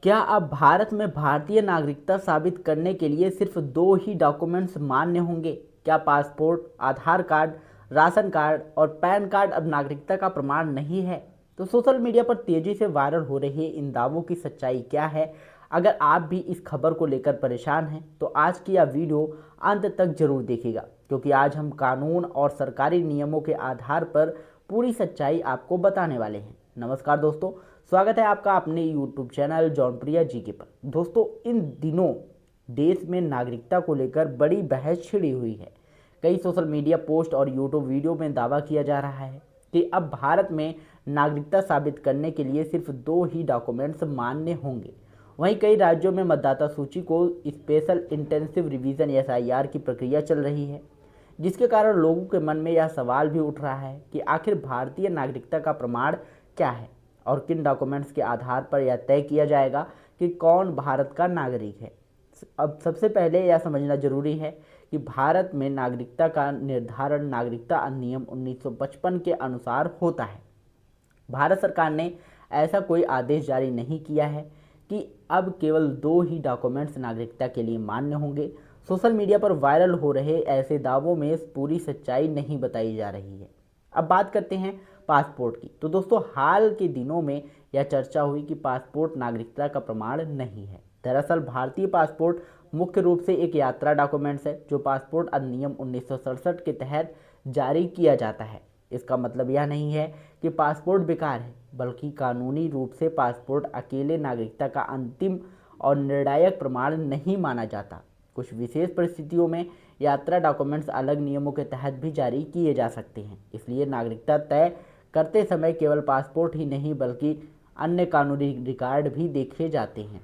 क्या अब भारत में भारतीय नागरिकता साबित करने के लिए सिर्फ दो ही डॉक्यूमेंट्स मान्य होंगे? क्या पासपोर्ट, आधार कार्ड, राशन कार्ड और पैन कार्ड अब नागरिकता का प्रमाण नहीं है? तो सोशल मीडिया पर तेजी से वायरल हो रहे इन दावों की सच्चाई क्या है? अगर आप भी इस खबर को लेकर परेशान हैं तो आज की यह वीडियो अंत तक जरूर देखिएगा, क्योंकि आज हम कानून और सरकारी नियमों के आधार पर पूरी सच्चाई आपको बताने वाले हैं। नमस्कार दोस्तों, स्वागत है आपका अपने YouTube चैनल जॉनप्रिया जीके पर। दोस्तों, इन दिनों देश में नागरिकता को लेकर बड़ी बहस छिड़ी हुई है। कई सोशल मीडिया पोस्ट और YouTube वीडियो में दावा किया जा रहा है कि अब भारत में नागरिकता साबित करने के लिए सिर्फ दो ही डॉक्यूमेंट्स मान्य होंगे। वहीं कई राज्यों में मतदाता सूची को स्पेशल इंटेंसिव रिवीजन SIR की प्रक्रिया चल रही है, जिसके कारण लोगों के मन में यह सवाल भी उठ रहा है कि आखिर भारतीय नागरिकता का प्रमाण क्या है और किन डॉक्यूमेंट्स के आधार पर यह तय किया जाएगा कि कौन भारत का नागरिक है। अब सबसे पहले यह समझना जरूरी है कि भारत में नागरिकता का निर्धारण नागरिकता अधिनियम 1955 के अनुसार होता है। भारत सरकार ने ऐसा कोई आदेश जारी नहीं किया है कि अब केवल दो ही डॉक्यूमेंट्स नागरिकता के लिए मान्य होंगे। सोशल मीडिया पर वायरल हो रहे ऐसे दावों में पूरी सच्चाई नहीं बताई जा रही है। अब बात करते हैं पासपोर्ट की। तो दोस्तों, हाल के दिनों में यह चर्चा हुई कि पासपोर्ट नागरिकता का प्रमाण नहीं है। दरअसल भारतीय पासपोर्ट मुख्य रूप से एक यात्रा डॉक्यूमेंट्स है जो पासपोर्ट अधिनियम 1967 के तहत जारी किया जाता है। इसका मतलब यह नहीं है कि पासपोर्ट बेकार है, बल्कि कानूनी रूप से पासपोर्ट अकेले नागरिकता का अंतिम और निर्णायक प्रमाण नहीं माना जाता। कुछ विशेष परिस्थितियों में यात्रा डॉक्यूमेंट्स अलग नियमों के तहत भी जारी किए जा सकते हैं। इसलिए नागरिकता तय करते समय केवल पासपोर्ट ही नहीं बल्कि अन्य कानूनी रिकॉर्ड भी देखे जाते हैं।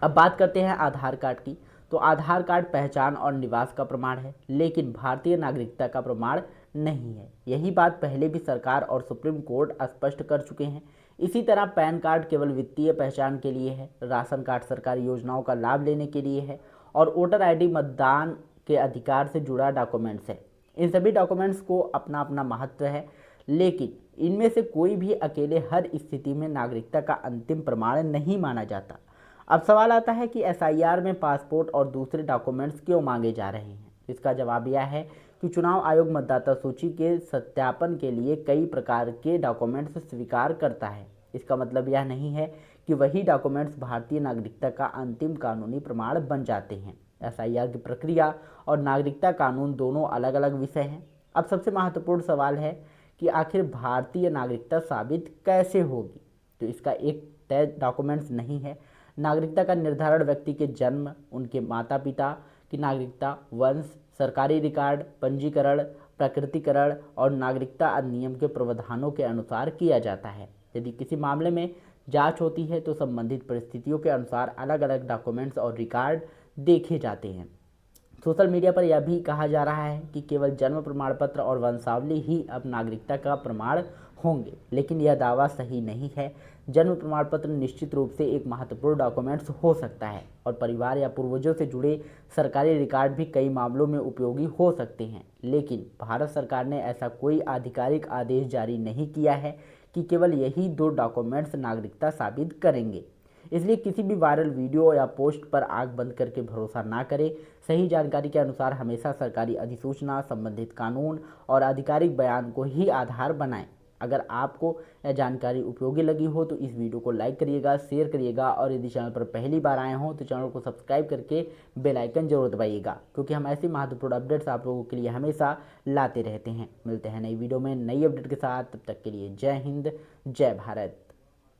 अब बात करते हैं आधार कार्ड की। तो आधार कार्ड पहचान और निवास का प्रमाण है, लेकिन भारतीय नागरिकता का प्रमाण नहीं है। यही बात पहले भी सरकार और सुप्रीम कोर्ट स्पष्ट कर चुके हैं। इसी तरह पैन कार्ड केवल वित्तीय पहचान के लिए है, राशन कार्ड सरकारी योजनाओं का लाभ लेने के लिए है और वोटर ID मतदान के अधिकार से जुड़ा डॉक्यूमेंट्स है। इन सभी डॉक्यूमेंट्स को अपना अपना महत्व है, लेकिन इनमें से कोई भी अकेले हर स्थिति में नागरिकता का अंतिम प्रमाण नहीं माना जाता। अब सवाल आता है कि SIR में पासपोर्ट और दूसरे डॉक्यूमेंट्स क्यों मांगे जा रहे हैं। इसका जवाब यह है कि चुनाव आयोग मतदाता सूची के सत्यापन के लिए कई प्रकार के डॉक्यूमेंट्स स्वीकार करता है। इसका मतलब यह नहीं है कि वही डॉक्यूमेंट्स भारतीय नागरिकता का अंतिम कानूनी प्रमाण बन जाते हैं। SIR की प्रक्रिया और नागरिकता कानून दोनों अलग अलग विषय हैं। अब सबसे महत्वपूर्ण सवाल है कि आखिर भारतीय नागरिकता साबित कैसे होगी। तो इसका एक तय डॉक्यूमेंट्स नहीं है। नागरिकता का निर्धारण व्यक्ति के जन्म, उनके माता पिता की नागरिकता, वंश, सरकारी रिकॉर्ड, पंजीकरण, प्रकृतिकरण और नागरिकता अधिनियम के प्रावधानों के अनुसार किया जाता है। यदि किसी मामले में जांच होती है तो संबंधित परिस्थितियों के अनुसार अलग अलग डॉक्यूमेंट्स और रिकॉर्ड देखे जाते हैं। सोशल मीडिया पर यह भी कहा जा रहा है कि केवल जन्म प्रमाण पत्र और वंशावली ही अब नागरिकता का प्रमाण होंगे, लेकिन यह दावा सही नहीं है। जन्म प्रमाण पत्र निश्चित रूप से एक महत्वपूर्ण डॉक्यूमेंट्स हो सकता है और परिवार या पूर्वजों से जुड़े सरकारी रिकॉर्ड भी कई मामलों में उपयोगी हो सकते हैं, लेकिन भारत सरकार ने ऐसा कोई आधिकारिक आदेश जारी नहीं किया है कि केवल यही दो डॉक्यूमेंट्स नागरिकता साबित करेंगे। इसलिए किसी भी वायरल वीडियो या पोस्ट पर आंख बंद करके भरोसा ना करें। सही जानकारी के अनुसार हमेशा सरकारी अधिसूचना, संबंधित कानून और आधिकारिक बयान को ही आधार बनाएं। अगर आपको यह जानकारी उपयोगी लगी हो तो इस वीडियो को लाइक करिएगा, शेयर करिएगा और यदि चैनल पर पहली बार आए हों तो चैनल को सब्सक्राइब करके बेल आइकन जरूर दबाइएगा, क्योंकि हम ऐसी महत्वपूर्ण अपडेट्स आप लोगों के लिए हमेशा लाते रहते हैं। मिलते हैं नई वीडियो में नई अपडेट के साथ, तब तक के लिए जय हिंद, जय भारत।